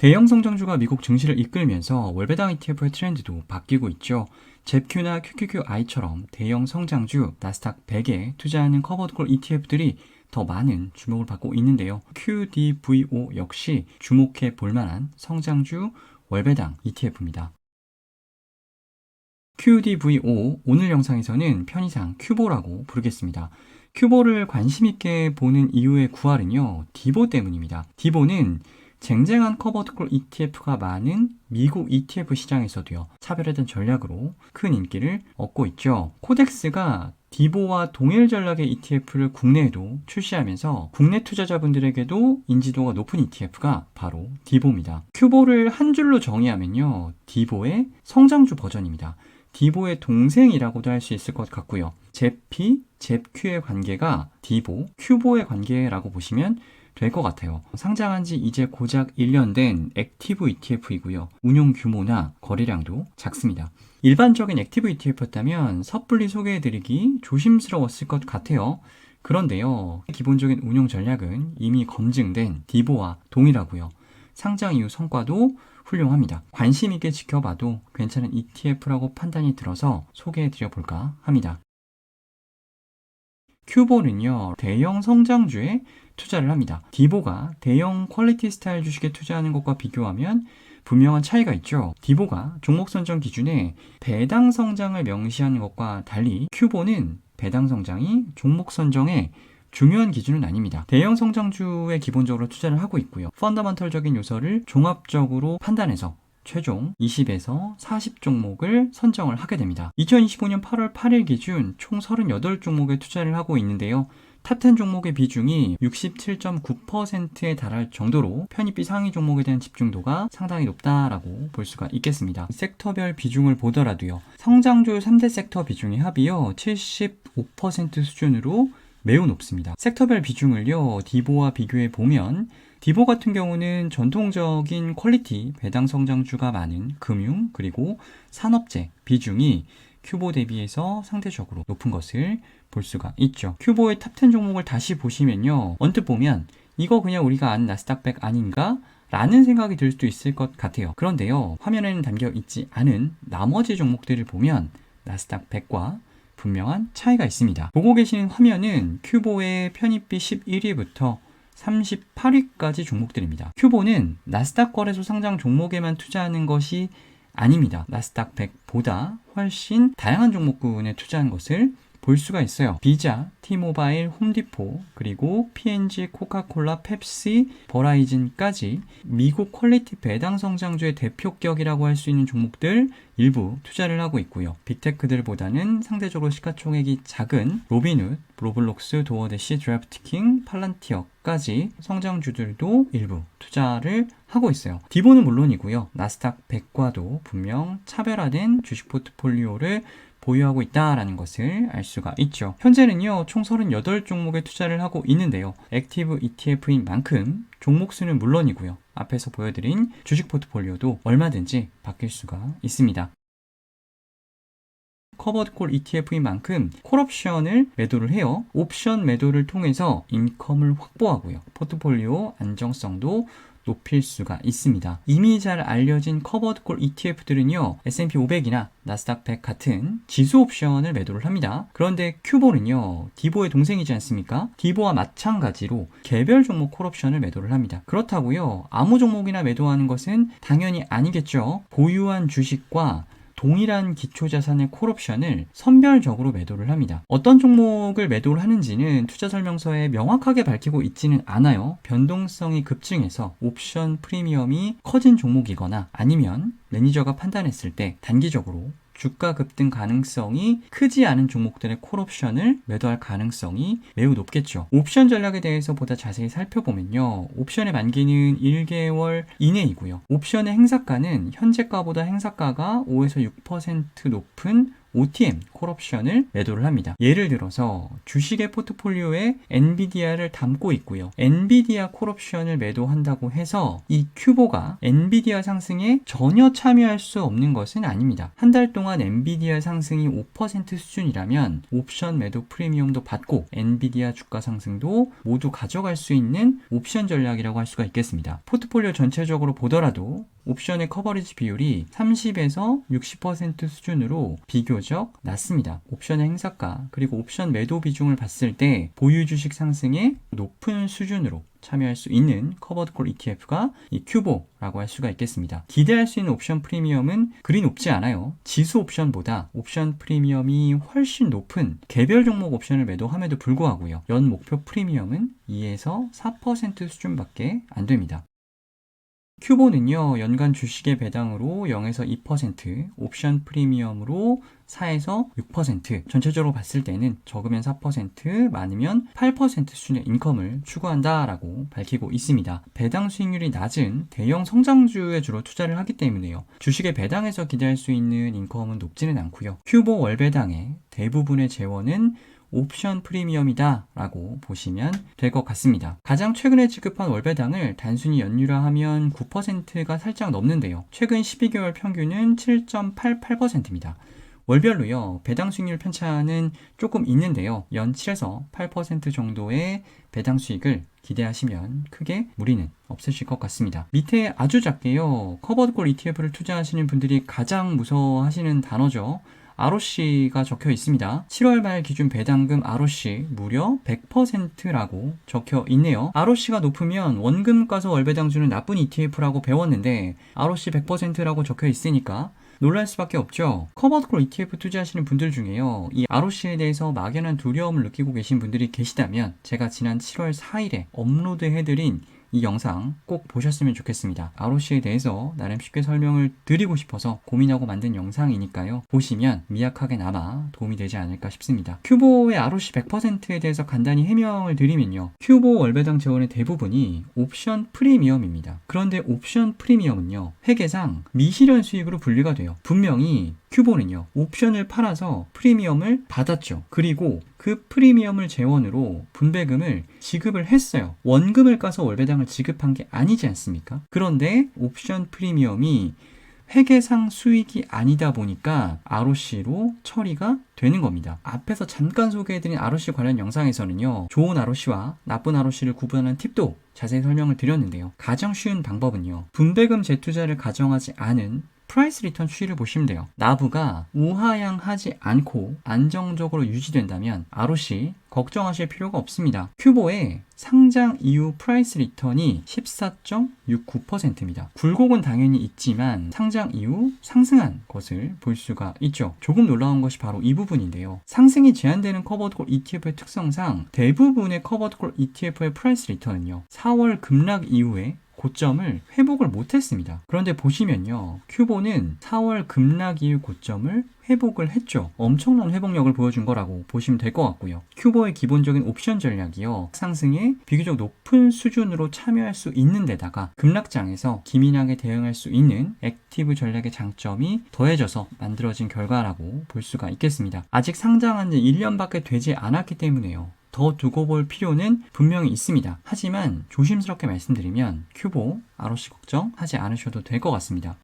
대형 성장주가 미국 증시를 이끌면서 월배당 ETF의 트렌드도 바뀌고 있죠. 잽큐나 QQQI처럼 대형 성장주 나스닥 100에 투자하는 커버드콜 ETF들이 더 많은 주목을 받고 있는데요. QDVO 역시 주목해 볼 만한 성장주 월배당 ETF입니다. QDVO 오늘 영상에서는 편의상 큐보라고 부르겠습니다. 큐보를 관심 있게 보는 이유의 구할은요, 디보 때문입니다. 디보는 쟁쟁한 커버드콜 ETF가 많은 미국 ETF 시장에서도요, 차별화된 전략으로 큰 인기를 얻고 있죠. 코덱스가 디보와 동일 전략의 ETF를 국내에도 출시하면서 국내 투자자분들에게도 인지도가 높은 ETF가 바로 디보입니다. 큐보를 한 줄로 정의하면요, 디보의 성장주 버전입니다. 디보의 동생이라고도 할 수 있을 것 같고요. 잽피, 잽큐의 관계가 디보, 큐보의 관계라고 보시면 될 것 같아요. 상장한 지 이제 고작 1년 된 액티브 ETF이고요. 운용 규모나 거래량도 작습니다. 일반적인 액티브 ETF였다면 섣불리 소개해드리기 조심스러웠을 것 같아요. 그런데요, 기본적인 운용 전략은 이미 검증된 디보와 동일하고요. 상장 이후 성과도 훌륭합니다. 관심 있게 지켜봐도 괜찮은 ETF라고 판단이 들어서 소개해드려 볼까 합니다. 큐보는요, 대형 성장주에 투자를 합니다. 디보가 대형 퀄리티 스타일 주식에 투자하는 것과 비교하면 분명한 차이가 있죠. 디보가 종목 선정 기준에 배당 성장을 명시하는 것과 달리 큐보는 배당 성장이 종목 선정의 중요한 기준은 아닙니다. 대형 성장주에 기본적으로 투자를 하고 있고요. 펀더먼털적인 요소를 종합적으로 판단해서 최종 20에서 40 종목을 선정을 하게 됩니다. 2025년 8월 8일 기준 총 38종목에 투자를 하고 있는데요. 탑10 종목의 비중이 67.9%에 달할 정도로 편입비 상위 종목에 대한 집중도가 상당히 높다라고 볼 수가 있겠습니다. 섹터별 비중을 보더라도요. 성장주 3대 섹터 비중의 합이요. 75% 수준으로 매우 높습니다. 섹터별 비중을요, 디보와 비교해 보면 디보 같은 경우는 전통적인 퀄리티 배당 성장주가 많은 금융 그리고 산업재 비중이 큐보 대비해서 상대적으로 높은 것을 볼 수가 있죠. 큐보의 탑10 종목을 다시 보시면요, 언뜻 보면 이거 그냥 우리가 아는 나스닥 100 아닌가? 라는 생각이 들 수도 있을 것 같아요. 그런데요, 화면에는 담겨 있지 않은 나머지 종목들을 보면 나스닥 100과 분명한 차이가 있습니다. 보고 계시는 화면은 큐보의 편입비 11위부터 38위까지 종목들입니다. 큐보는 나스닥 거래소 상장 종목에만 투자하는 것이 아닙니다. 나스닥 100보다 훨씬 다양한 종목군에 투자한 것을 볼 수가 있어요. 비자, 티모바일, 홈디포, 그리고 P&G, 코카콜라, 펩시, 버라이즌까지 미국 퀄리티 배당 성장주의 대표격이라고 할 수 있는 종목들 일부 투자를 하고 있고요. 빅테크들보다는 상대적으로 시가총액이 작은 로빈훗, 로블록스, 도어대시, 드래프트킹, 팔란티어까지 성장주들도 일부 투자를 하고 있어요. 디보는 물론이고요. 나스닥 100과도 분명 차별화된 주식 포트폴리오를 보유하고 있다라는 것을 알 수가 있죠. 현재는요, 총 38종목에 투자를 하고 있는데요. 액티브 ETF인 만큼 종목 수는 물론이고요. 앞에서 보여드린 주식 포트폴리오도 얼마든지 바뀔 수가 있습니다. 커버드콜 ETF인 만큼 콜옵션을 매도를 해요. 옵션 매도를 통해서 인컴을 확보하고요. 포트폴리오 안정성도 높일 수가 있습니다. 이미 잘 알려진 커버드콜 ETF들은요, S&P 500이나 나스닥 100 같은 지수 옵션을 매도를 합니다. 그런데 큐보는요, 디보의 동생이지 않습니까? 디보와 마찬가지로 개별 종목 콜옵션을 매도를 합니다. 그렇다고요, 아무 종목이나 매도하는 것은 당연히 아니겠죠. 보유한 주식과 동일한 기초자산의 콜옵션을 선별적으로 매도를 합니다. 어떤 종목을 매도를 하는지는 투자 설명서에 명확하게 밝히고 있지는 않아요. 변동성이 급증해서 옵션 프리미엄이 커진 종목이거나 아니면 매니저가 판단했을 때 단기적으로 주가 급등 가능성이 크지 않은 종목들의 콜옵션을 매도할 가능성이 매우 높겠죠. 옵션 전략에 대해서 보다 자세히 살펴보면요, 옵션의 만기는 1개월 이내이고요. 옵션의 행사가는 현재가보다 행사가가 5에서 6% 높은 OTM 콜옵션을 매도를 합니다. 예를 들어서 주식의 포트폴리오에 엔비디아를 담고 있고요. 엔비디아 콜옵션을 매도한다고 해서 이 큐보가 엔비디아 상승에 전혀 참여할 수 없는 것은 아닙니다. 한 달 동안 엔비디아 상승이 5% 수준이라면 옵션 매도 프리미엄도 받고 엔비디아 주가 상승도 모두 가져갈 수 있는 옵션 전략이라고 할 수가 있겠습니다. 포트폴리오 전체적으로 보더라도 옵션의 커버리지 비율이 30에서 60% 수준으로 비교적 낮습니다. 옵션의 행사가 그리고 옵션 매도 비중을 봤을 때 보유 주식 상승의 높은 수준으로 참여할 수 있는 커버드콜 ETF가 이 큐보라고 할 수가 있겠습니다. 기대할 수 있는 옵션 프리미엄은 그리 높지 않아요. 지수 옵션보다 옵션 프리미엄이 훨씬 높은 개별 종목 옵션을 매도함에도 불구하고요. 연 목표 프리미엄은 2에서 4% 수준밖에 안 됩니다. 큐보는요, 연간 주식의 배당으로 0에서 2%, 옵션 프리미엄으로 4에서 6%, 전체적으로 봤을 때는 적으면 4%, 많으면 8% 수준의 인컴을 추구한다라고 밝히고 있습니다. 배당 수익률이 낮은 대형 성장주에 주로 투자를 하기 때문에요. 주식의 배당에서 기대할 수 있는 인컴은 높지는 않고요. 큐보 월배당의 대부분의 재원은 옵션 프리미엄이다 라고 보시면 될 것 같습니다. 가장 최근에 지급한 월배당을 단순히 연율화하면 9%가 살짝 넘는데요. 최근 12개월 평균은 7.88%입니다. 월별로요, 배당 수익률 편차는 조금 있는데요. 연 7에서 8% 정도의 배당 수익을 기대하시면 크게 무리는 없으실 것 같습니다. 밑에 아주 작게요, 커버드콜 ETF를 투자하시는 분들이 가장 무서워하시는 단어죠. ROC가 적혀 있습니다. 7월 말 기준 배당금 ROC 무려 100%라고 적혀 있네요. ROC가 높으면 원금 가서 월배당 주는 나쁜 ETF라고 배웠는데 ROC 100%라고 적혀 있으니까 놀랄 수밖에 없죠. 커버드콜 ETF 투자하시는 분들 중에요, 이 ROC에 대해서 막연한 두려움을 느끼고 계신 분들이 계시다면 제가 지난 7월 4일에 업로드해드린 이 영상 꼭 보셨으면 좋겠습니다. ROC에 대해서 나름 쉽게 설명을 드리고 싶어서 고민하고 만든 영상이니까요. 보시면 미약하게나마 도움이 되지 않을까 싶습니다. 큐보의 ROC 100%에 대해서 간단히 해명을 드리면요. 큐보 월배당 재원의 대부분이 옵션 프리미엄입니다. 그런데 옵션 프리미엄은요, 회계상 미실현 수익으로 분류가 돼요. 분명히 큐보는요, 옵션을 팔아서 프리미엄을 받았죠. 그리고 그 프리미엄을 재원으로 분배금을 지급을 했어요. 원금을 까서 월배당을 지급한 게 아니지 않습니까? 그런데 옵션 프리미엄이 회계상 수익이 아니다 보니까 ROC로 처리가 되는 겁니다. 앞에서 잠깐 소개해드린 ROC 관련 영상에서는요, 좋은 ROC와 나쁜 ROC를 구분하는 팁도 자세히 설명을 드렸는데요. 가장 쉬운 방법은요, 분배금 재투자를 가정하지 않은 프라이스 리턴 추이를 보시면 돼요. 나부가 우하향하지 않고 안정적으로 유지된다면 ROC 걱정하실 필요가 없습니다. 큐보의 상장 이후 프라이스 리턴이 14.69%입니다. 굴곡은 당연히 있지만 상장 이후 상승한 것을 볼 수가 있죠. 조금 놀라운 것이 바로 이 부분인데요. 상승이 제한되는 커버드콜 ETF의 특성상 대부분의 커버드콜 ETF의 프라이스 리턴은요, 4월 급락 이후에 고점을 회복을 못했습니다. 그런데 보시면요, 큐보는 4월 급락 이후 고점을 회복을 했죠. 엄청난 회복력을 보여준 거라고 보시면 될 것 같고요. 큐보의 기본적인 옵션 전략이요, 상승에 비교적 높은 수준으로 참여할 수 있는 데다가 급락장에서 기민하게 대응할 수 있는 액티브 전략의 장점이 더해져서 만들어진 결과라고 볼 수가 있겠습니다. 아직 상장한 지 1년밖에 되지 않았기 때문에요, 더 두고 볼 필요는 분명히 있습니다. 하지만 조심스럽게 말씀드리면 큐보, ROC 걱정하지 않으셔도 될 것 같습니다.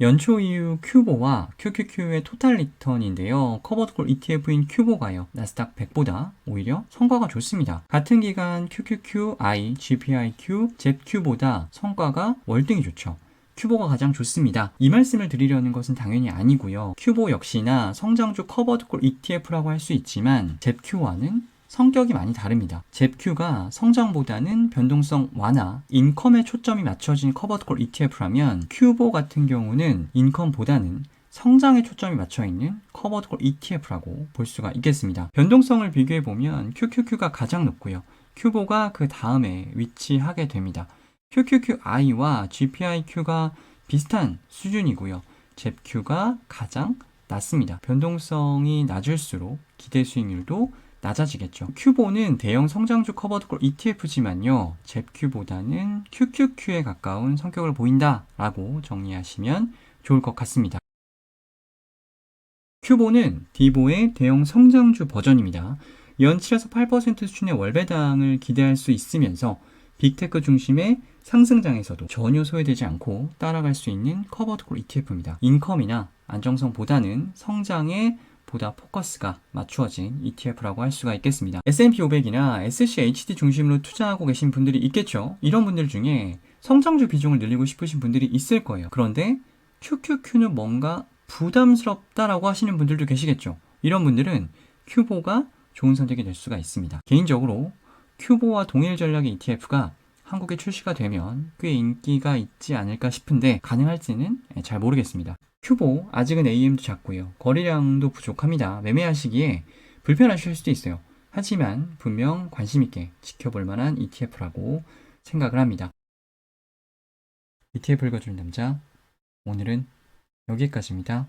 연초 이후 큐보와 QQQ의 토탈 리턴인데요. 커버드콜 ETF인 큐보가요, 나스닥 100보다 오히려 성과가 좋습니다. 같은 기간 QQQI, GPIQ, ZQ보다 성과가 월등히 좋죠. 큐보가 가장 좋습니다. 이 말씀을 드리려는 것은 당연히 아니고요. 큐보 역시나 성장주 커버드콜 ETF라고 할 수 있지만 ZQ와는 성격이 많이 다릅니다. ZQ가 성장보다는 변동성 완화, 인컴에 초점이 맞춰진 커버드콜 ETF라면 큐보 같은 경우는 인컴보다는 성장에 초점이 맞춰있는 커버드콜 ETF라고 볼 수가 있겠습니다. 변동성을 비교해보면 QQQ가 가장 높고요, 큐보가 그 다음에 위치하게 됩니다. QQQI와 GPIQ가 비슷한 수준이고요. ZQ가 가장 낮습니다. 변동성이 낮을수록 기대 수익률도 낮아지겠죠. 큐보는 대형 성장주 커버드콜 ETF지만요, ZQ보다는 QQQ에 가까운 성격을 보인다라고 정리하시면 좋을 것 같습니다. 큐보는 디보의 대형 성장주 버전입니다. 연 7에서 8% 수준의 월배당을 기대할 수 있으면서 빅테크 중심의 상승장에서도 전혀 소외되지 않고 따라갈 수 있는 커버드콜 ETF입니다. 인컴이나 안정성보다는 성장에 보다 포커스가 맞추어진 ETF라고 할 수가 있겠습니다. S&P 500이나 SCHD 중심으로 투자하고 계신 분들이 있겠죠. 이런 분들 중에 성장주 비중을 늘리고 싶으신 분들이 있을 거예요. 그런데 QQQ는 뭔가 부담스럽다라고 하시는 분들도 계시겠죠. 이런 분들은 큐보가 좋은 선택이 될 수가 있습니다. 개인적으로 큐보와 동일 전략의 ETF가 한국에 출시가 되면 꽤 인기가 있지 않을까 싶은데 가능할지는 잘 모르겠습니다. 큐보 아직은 AUM도 작고요. 거래량도 부족합니다. 매매하시기에 불편하실 수도 있어요. 하지만 분명 관심 있게 지켜볼 만한 ETF라고 생각을 합니다. ETF 읽어주는 남자, 오늘은 여기까지입니다.